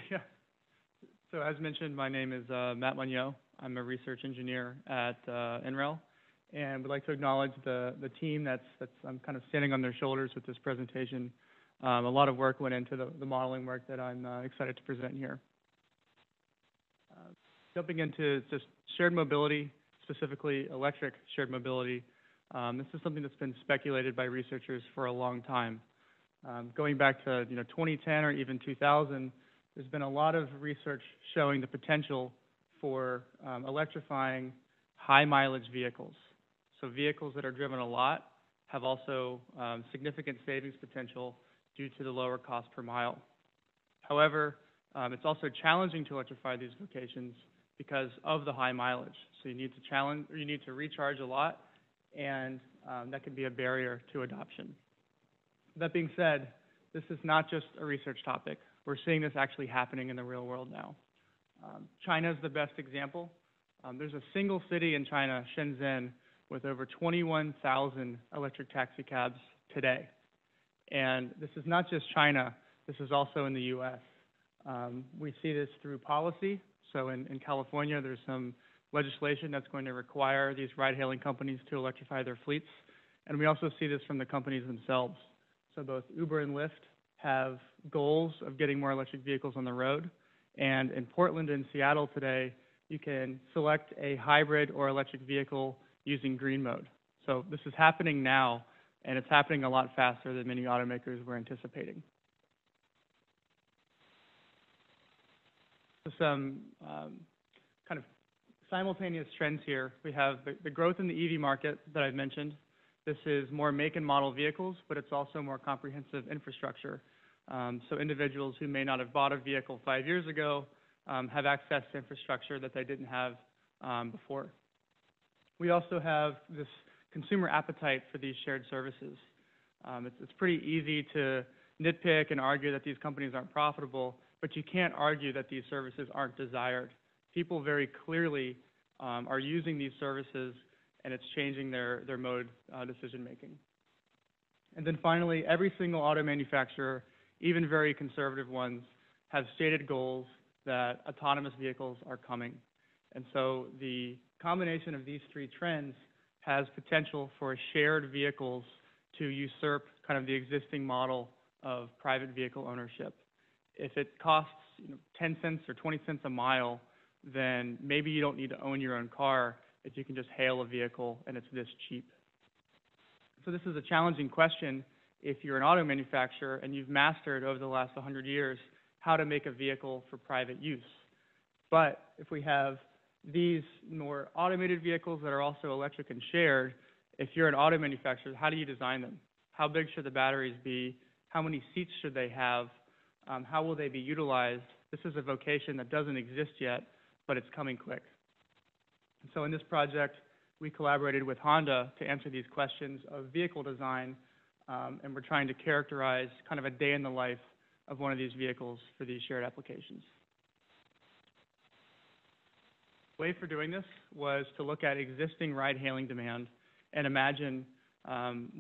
Yeah. So as mentioned, my name is Matt Moniot. I'm a research engineer at NREL, and would like to acknowledge the team that's I'm kind of standing on their shoulders with this presentation. A lot of work went into the modeling work that I'm excited to present here. Jumping into just shared mobility, specifically electric shared mobility. This is something that's been speculated by researchers for a long time. Going back to 2010 or even 2000, there's been a lot of research showing the potential for electrifying high mileage vehicles. So vehicles that are driven a lot have also significant savings potential due to the lower cost per mile. However, it's also challenging to electrify these vocations because of the high mileage. So you need to recharge a lot, and that can be a barrier to adoption. That being said, this is not just a research topic. We're seeing this actually happening in the real world now. China is the best example. There's a single city in China, Shenzhen, with over 21,000 electric taxi cabs today. And this is not just China, this is also in the US. We see this through policy. So in California, there's some legislation that's going to require these ride-hailing companies to electrify their fleets. And we also see this from the companies themselves. So both Uber and Lyft have goals of getting more electric vehicles on the road. And in Portland and Seattle today, you can select a hybrid or electric vehicle using green mode. So this is happening now, and it's happening a lot faster than many automakers were anticipating. So some kind of simultaneous trends here. We have the growth in the EV market that I've mentioned. This is more make and model vehicles, but it's also more comprehensive infrastructure. So individuals who may not have bought a vehicle 5 years ago have access to infrastructure that they didn't have before. We also have this consumer appetite for these shared services. It's pretty easy to nitpick and argue that these companies aren't profitable, but you can't argue that these services aren't desired. People very clearly are using these services, and it's changing their mode decision making. And then finally, every single auto manufacturer, even very conservative ones, have stated goals that autonomous vehicles are coming. And so the combination of these three trends has potential for shared vehicles to usurp kind of the existing model of private vehicle ownership. If it costs 10 cents or 20 cents a mile, then maybe you don't need to own your own car if you can just hail a vehicle and it's this cheap. So this is a challenging question if you're an auto manufacturer and you've mastered over the last 100 years how to make a vehicle for private use. But if we have these more automated vehicles that are also electric and shared, if you're an auto manufacturer, how do you design them? How big should the batteries be? How many seats should they have? How will they be utilized? This is a vocation that doesn't exist yet, but it's coming quick. So in this project, we collaborated with Honda to answer these questions of vehicle design, and we're trying to characterize kind of a day in the life of one of these vehicles for these shared applications. The way for doing this was to look at existing ride-hailing demand and imagine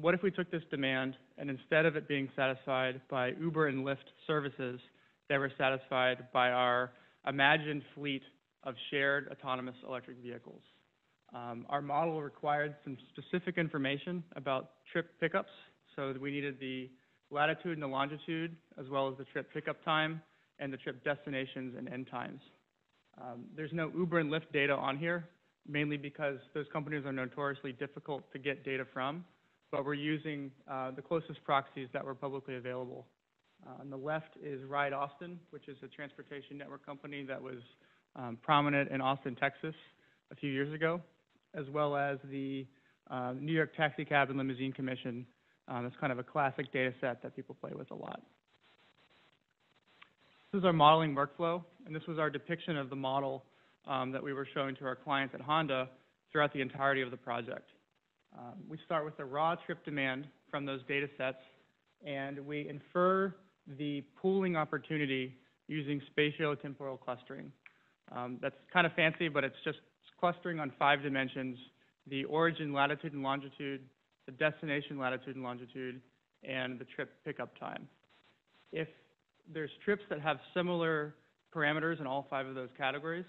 what if we took this demand and instead of it being satisfied by Uber and Lyft services, they were satisfied by our imagined fleet of shared autonomous electric vehicles. Our model required some specific information about trip pickups, so we needed the latitude and the longitude, as well as the trip pickup time and the trip destinations and end times. There's no Uber and Lyft data on here, mainly because those companies are notoriously difficult to get data from, but we're using the closest proxies that were publicly available. On the left is Ride Austin, which is a transportation network company that was prominent in Austin, Texas a few years ago, as well as the New York Taxi Cab and Limousine Commission. It's kind of a classic data set that people play with a lot. This is our modeling workflow, and this was our depiction of the model that we were showing to our clients at Honda throughout the entirety of the project. We start with the raw trip demand from those data sets, and we infer the pooling opportunity using spatiotemporal clustering. That's kind of fancy, but it's just clustering on 5 dimensions: the origin latitude and longitude, the destination latitude and longitude, and the trip pickup time. If there's trips that have similar parameters in all 5 of those categories,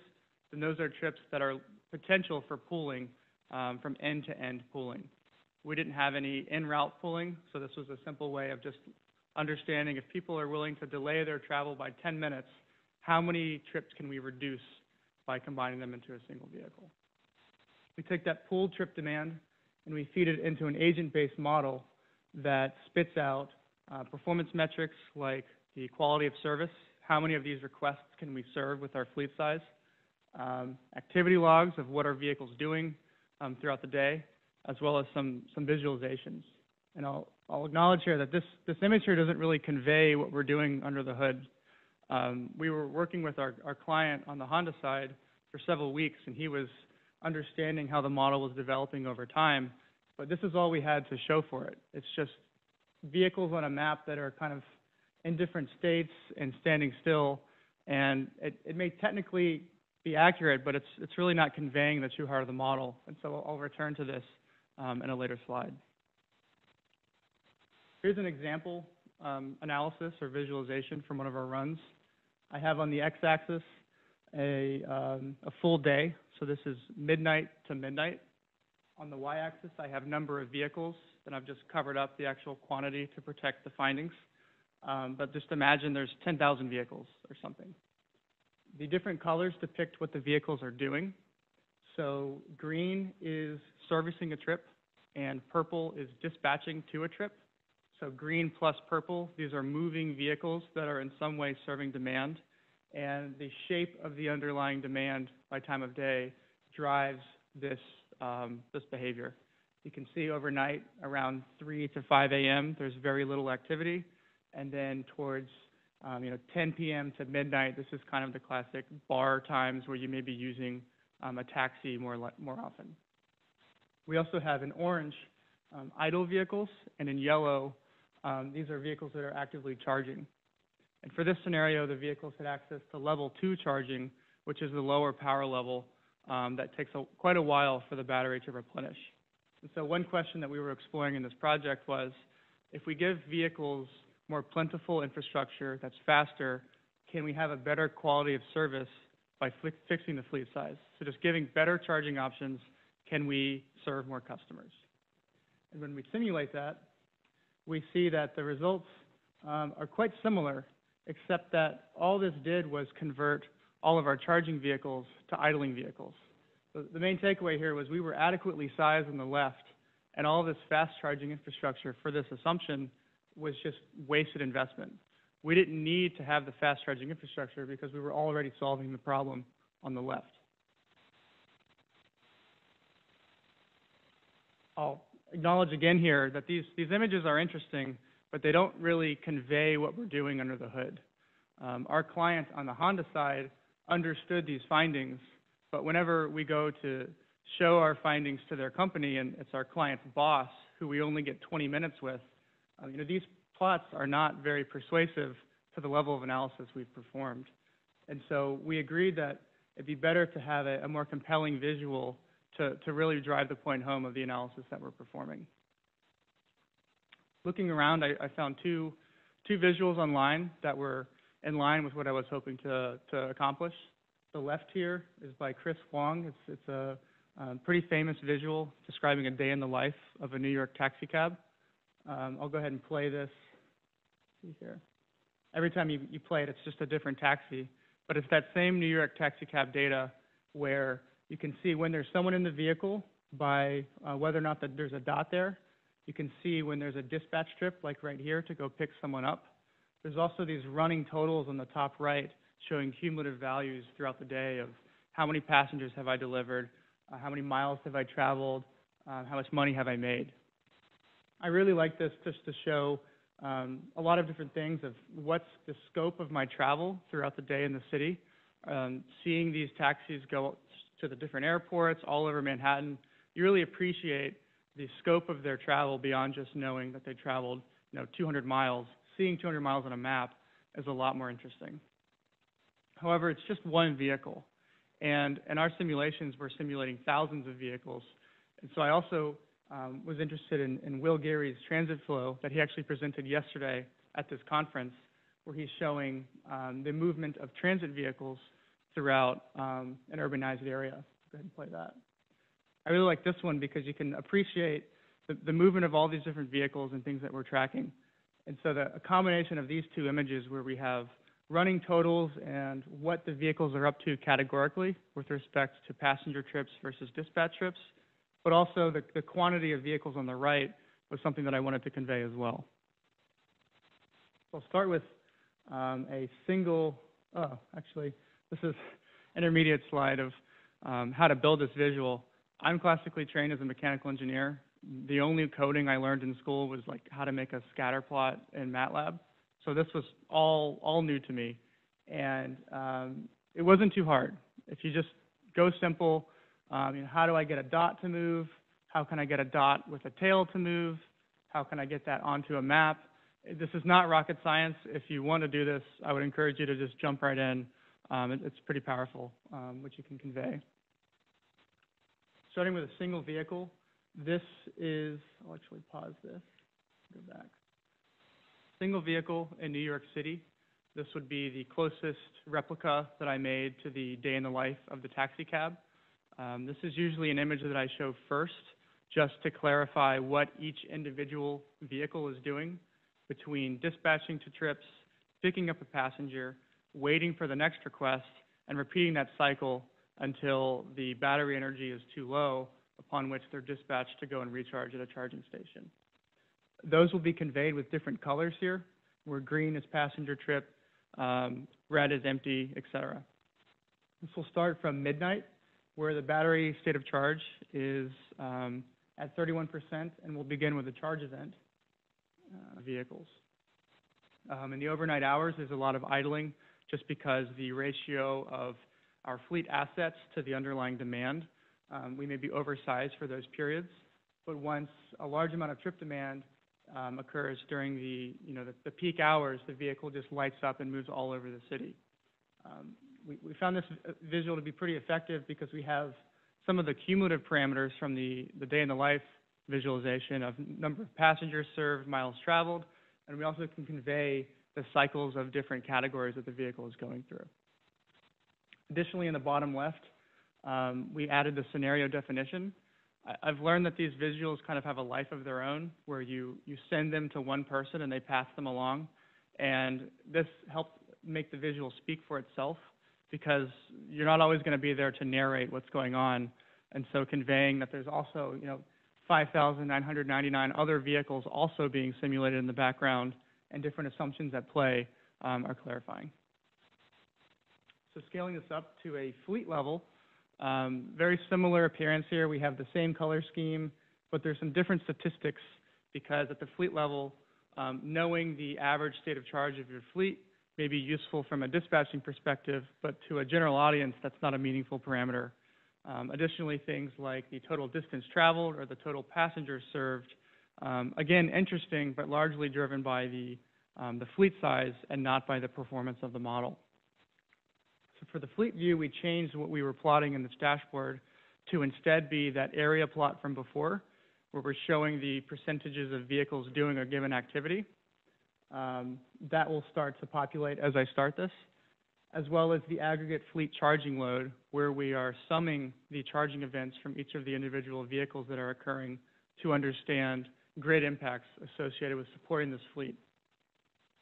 then those are trips that are potential for pooling, from end-to-end pooling. We didn't have any en-route pooling, so this was a simple way of just understanding if people are willing to delay their travel by 10 minutes, how many trips can we reduce by combining them into a single vehicle. We take that pooled trip demand and we feed it into an agent-based model that spits out performance metrics like the quality of service, how many of these requests can we serve with our fleet size, activity logs of what our vehicle's doing throughout the day, as well as some visualizations. And I'll acknowledge here that this image here doesn't really convey what we're doing under the hood. We were working with our client on the Honda side for several weeks, and he was understanding how the model was developing over time, but this is all we had to show for it. It's just vehicles on a map that are kind of in different states and standing still, and it may technically be accurate, but it's really not conveying the true heart of the model. And so I'll return to this in a later slide. Here's an example analysis or visualization from one of our runs. I have on the x-axis a full day, so this is midnight to midnight. On the y-axis, I have number of vehicles, and I've just covered up the actual quantity to protect the findings. But just imagine there's 10,000 vehicles or something. The different colors depict what the vehicles are doing. So green is servicing a trip, and purple is dispatching to a trip. So green plus purple, these are moving vehicles that are in some way serving demand. And the shape of the underlying demand by time of day drives this behavior. You can see overnight around 3 to 5 a.m. there's very little activity. And then towards 10 p.m. to midnight, this is kind of the classic bar times where you may be using a taxi more often. We also have in orange idle vehicles, and in yellow, these are vehicles that are actively charging. And for this scenario, the vehicles had access to level 2 charging, which is the lower power level that takes quite a while for the battery to replenish. And so one question that we were exploring in this project was, if we give vehicles more plentiful infrastructure that's faster, can we have a better quality of service by fixing the fleet size? So just giving better charging options, can we serve more customers? And when we simulate that, we see that the results are quite similar, except that all this did was convert all of our charging vehicles to idling vehicles. So the main takeaway here was we were adequately sized on the left, and all of this fast charging infrastructure for this assumption was just wasted investment. We didn't need to have the fast charging infrastructure because we were already solving the problem on the left. I'll acknowledge again here that these images are interesting, but they don't really convey what we're doing under the hood. Our client on the Honda side understood these findings, but whenever we go to show our findings to their company, and it's our client's boss, who we only get 20 minutes with, these plots are not very persuasive to the level of analysis we've performed. And so we agreed that it'd be better to have a more compelling visual to really drive the point home of the analysis that we're performing. Looking around, I found two visuals online that were in line with what I was hoping to accomplish. The left here is by Chris Wong. It's a pretty famous visual describing a day in the life of a New York taxi cab. I'll go ahead and play this. See here. Every time you play it, it's just a different taxi, but it's that same New York taxi cab data where you can see when there's someone in the vehicle by whether or not that there's a dot there. You can see when there's a dispatch trip, like right here, to go pick someone up. There's also these running totals on the top right showing cumulative values throughout the day of how many passengers have I delivered, how many miles have I traveled, how much money have I made. I really like this just to show a lot of different things of what's the scope of my travel throughout the day in the city. Seeing these taxis go to the different airports all over Manhattan, you really appreciate the scope of their travel beyond just knowing that they traveled 200 miles. Seeing 200 miles on a map is a lot more interesting. However, it's just one vehicle. And in our simulations, we're simulating thousands of vehicles. And so I also was interested in Will Geary's transit flow that he actually presented yesterday at this conference, where he's showing the movement of transit vehicles throughout an urbanized area. Go ahead and play that. I really like this one because you can appreciate the movement of all these different vehicles and things that we're tracking. And so a combination of these two images where we have running totals and what the vehicles are up to categorically with respect to passenger trips versus dispatch trips, but also the quantity of vehicles on the right was something that I wanted to convey as well. So I'll start with a single, actually, this is an intermediate slide of how to build this visual. I'm classically trained as a mechanical engineer. The only coding I learned in school was like how to make a scatter plot in MATLAB. So this was all new to me. And it wasn't too hard. If you just go simple, how do I get a dot to move? How can I get a dot with a tail to move? How can I get that onto a map? This is not rocket science. If you want to do this, I would encourage you to just jump right in. It's pretty powerful, what you can convey. Starting with a single vehicle, this is, I'll actually pause this, go back. Single vehicle in New York City. This would be the closest replica that I made to the day in the life of the taxi cab. This is usually an image that I show first, just to clarify what each individual vehicle is doing between dispatching to trips, picking up a passenger, waiting for the next request, and repeating that cycle until the battery energy is too low, upon which they're dispatched to go and recharge at a charging station. Those will be conveyed with different colors here, where green is passenger trip, red is empty, etc. This will start from midnight, where the battery state of charge is at 31%, and we'll begin with a charge event vehicles. In the overnight hours, there's a lot of idling, just because the ratio of our fleet assets to the underlying demand, we may be oversized for those periods. But once a large amount of trip demand occurs during the peak hours, the vehicle just lights up and moves all over the city. We found this visual to be pretty effective because we have some of the cumulative parameters from the day in the life visualization of number of passengers served, miles traveled, and we also can convey the cycles of different categories that the vehicle is going through. Additionally, in the bottom left, we added the scenario definition. I've learned that these visuals kind of have a life of their own, where you send them to one person and they pass them along. And this helps make the visual speak for itself, because you're not always going to be there to narrate what's going on. And so conveying that there's also 5,999 other vehicles also being simulated in the background and different assumptions at play are clarifying. So scaling this up to a fleet level, very similar appearance here. We have the same color scheme, but there's some different statistics, because at the fleet level, knowing the average state of charge of your fleet may be useful from a dispatching perspective, but to a general audience, that's not a meaningful parameter. Additionally, things like the total distance traveled or the total passengers served, again, interesting, but largely driven by the fleet size and not by the performance of the model. So for the fleet view, we changed what we were plotting in this dashboard to instead be that area plot from before, where we're showing the percentages of vehicles doing a given activity. That will start to populate as I start this, as well as the aggregate fleet charging load, where we are summing the charging events from each of the individual vehicles that are occurring to understand grid impacts associated with supporting this fleet.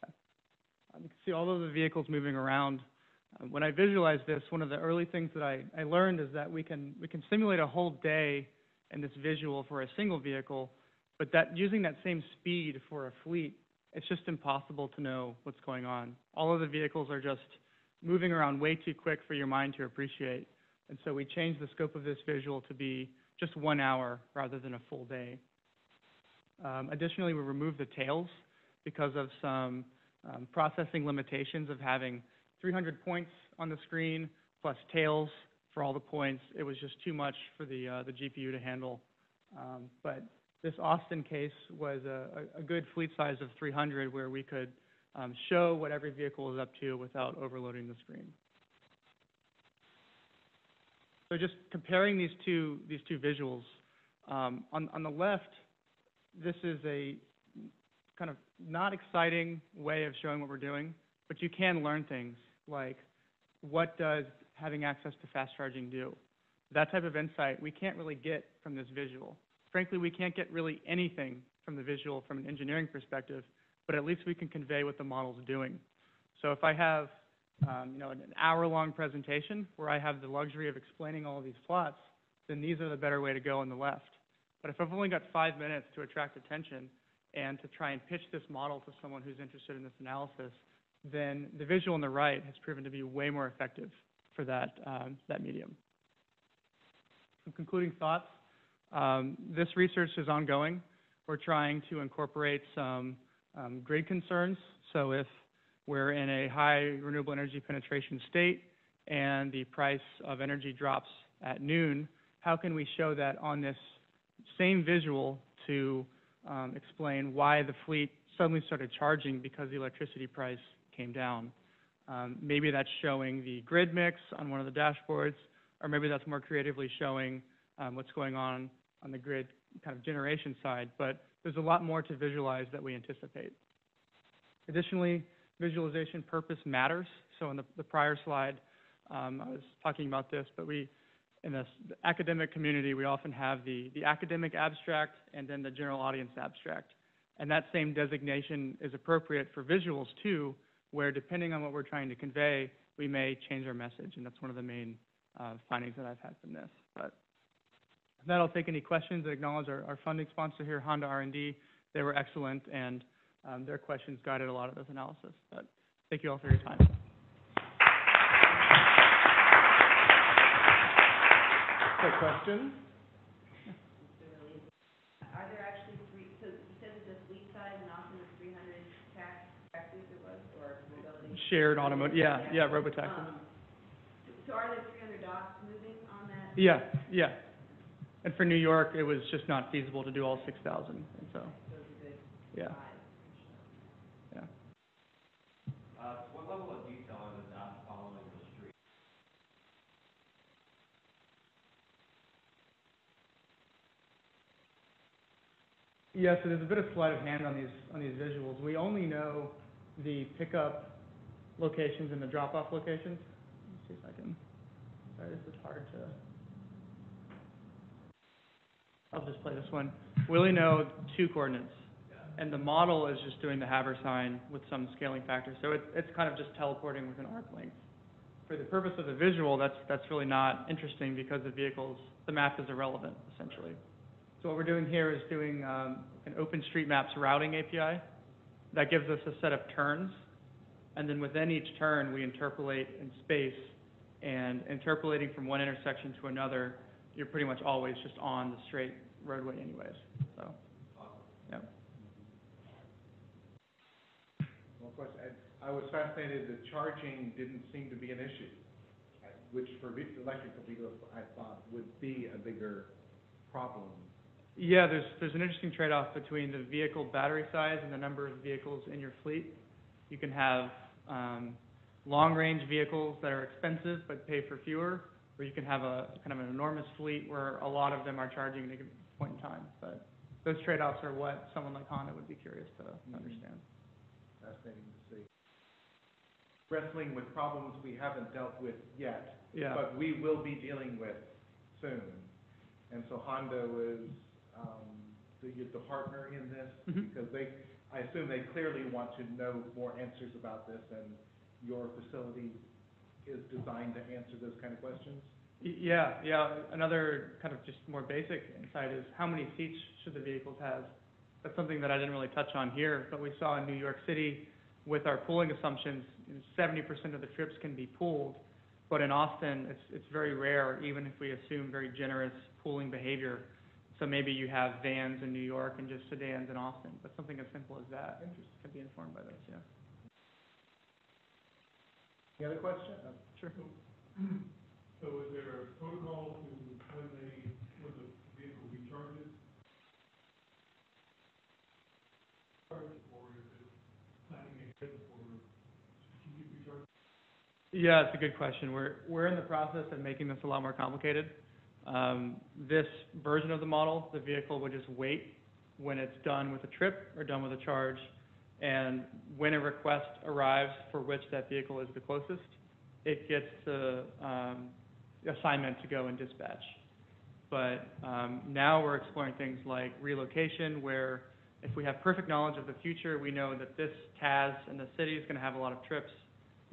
You can see all of the vehicles moving around. When I visualized this, one of the early things that I learned is that we can simulate a whole day in this visual for a single vehicle, but that using that same speed for a fleet, it's just impossible to know what's going on. All of the vehicles are just moving around way too quick for your mind to appreciate. And so we changed the scope of this visual to be just 1 hour rather than a full day. Additionally, we removed the tails because of some processing limitations of having 300 points on the screen plus tails for all the points. It was just too much for the GPU to handle. But this Austin case was a good fleet size of 300, where we could show what every vehicle is up to without overloading the screen. So just comparing these two visuals, on the left, this is a kind of not exciting way of showing what we're doing. but you can learn things like, what does having access to fast charging do? That type of insight we can't really get from this visual. Frankly, we can't get really anything from the visual from an engineering perspective, but at least we can convey what the model's doing. So if I have an hour-long presentation where I have the luxury of explaining all of these plots, then these are the better way to go on the left. But if I've only got 5 minutes to attract attention and to try and pitch this model to someone who's interested in this analysis, then the visual on the right has proven to be way more effective for that medium. Some concluding thoughts. This research is ongoing. We're trying to incorporate some grid concerns. So if we're in a high renewable energy penetration state and the price of energy drops at noon, how can we show that on this same visual to explain why the fleet suddenly started charging because the electricity price came down? Maybe that's showing the grid mix on one of the dashboards, or maybe that's more creatively showing what's going on the grid kind of generation side, but there's a lot more to visualize that we anticipate. Additionally, visualization purpose matters. So in the prior slide, I was talking about this, but in the academic community, we often have the academic abstract and then the general audience abstract. And that same designation is appropriate for visuals too, where depending on what we're trying to convey, we may change our message, and that's one of the main findings that I've had from this. But with that, I'll take any questions and acknowledge our funding sponsor here, Honda R&D. They were excellent, and their questions guided a lot of this analysis. But thank you all for your time. Quick question. Are there actually three, so you said that the fleet size in Austin is 300 taxis it was, or mobility? Shared automotive, yeah, robotaxis. So are there 300 docks moving on that? Yeah. And for New York, it was just not feasible to do all 6,000, and so. Those are good. Yeah. Yeah. What level of detail are the dots following the street? Yeah, so there's a bit of sleight of hand on these visuals. We only know the pickup locations and the drop-off locations. Let me see if I can. Sorry, this is hard to. I'll just play this one. We only know 2 coordinates, and the model is just doing the Haber sign with some scaling factor. So it's kind of just teleporting with an arc length. For the purpose of the visual, that's really not interesting because the map is irrelevant, essentially. So what we're doing here is doing an OpenStreetMaps routing API that gives us a set of turns, and then within each turn, we interpolate in space, and interpolating from one intersection to another, you're pretty much always just on the straight roadway anyways. So, yeah. Well, of course, I was fascinated that charging didn't seem to be an issue, which for electrical vehicles I thought would be a bigger problem. Yeah, there's an interesting trade-off between the vehicle battery size and the number of vehicles in your fleet. You can have long-range vehicles that are expensive but pay for fewer, or you can have a kind of an enormous fleet where a lot of them are charging at a given point in time. But those trade-offs are what someone like Honda would be curious to understand. Fascinating to see. Wrestling with problems we haven't dealt with yet, but we will be dealing with soon. And so Honda was the partner in this because I assume they clearly want to know more answers about this, and your facility is designed to answer those kind of questions? Yeah. Another kind of just more basic insight is how many seats should the vehicles have? That's something that I didn't really touch on here, but we saw in New York City with our pooling assumptions, 70% of the trips can be pooled, but in Austin, it's very rare, even if we assume very generous pooling behavior. So maybe you have vans in New York and just sedans in Austin, but something as simple as that can be informed by this, yeah. Any other question? Sure. So is there a protocol to when the vehicle recharges? Or is it planning ahead for strategic recharge? Yeah, it's a good question. We're in the process of making this a lot more complicated. This version of the model, the vehicle would just wait when it's done with a trip or done with a charge, And when a request arrives for which that vehicle is the closest, it gets the assignment to go and dispatch. But now we're exploring things like relocation, where if we have perfect knowledge of the future, we know that this TAS in the city is going to have a lot of trips,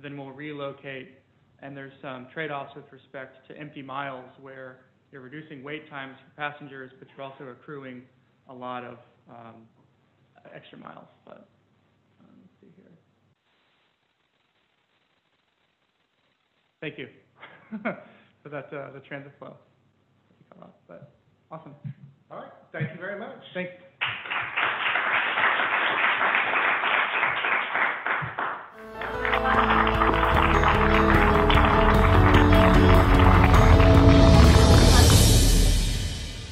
then we'll relocate. And there's some trade-offs with respect to empty miles, where you're reducing wait times for passengers, but you're also accruing a lot of extra miles. But let's see here. Thank you for that, the transit flow. But awesome. All right, thank you very much. Thanks.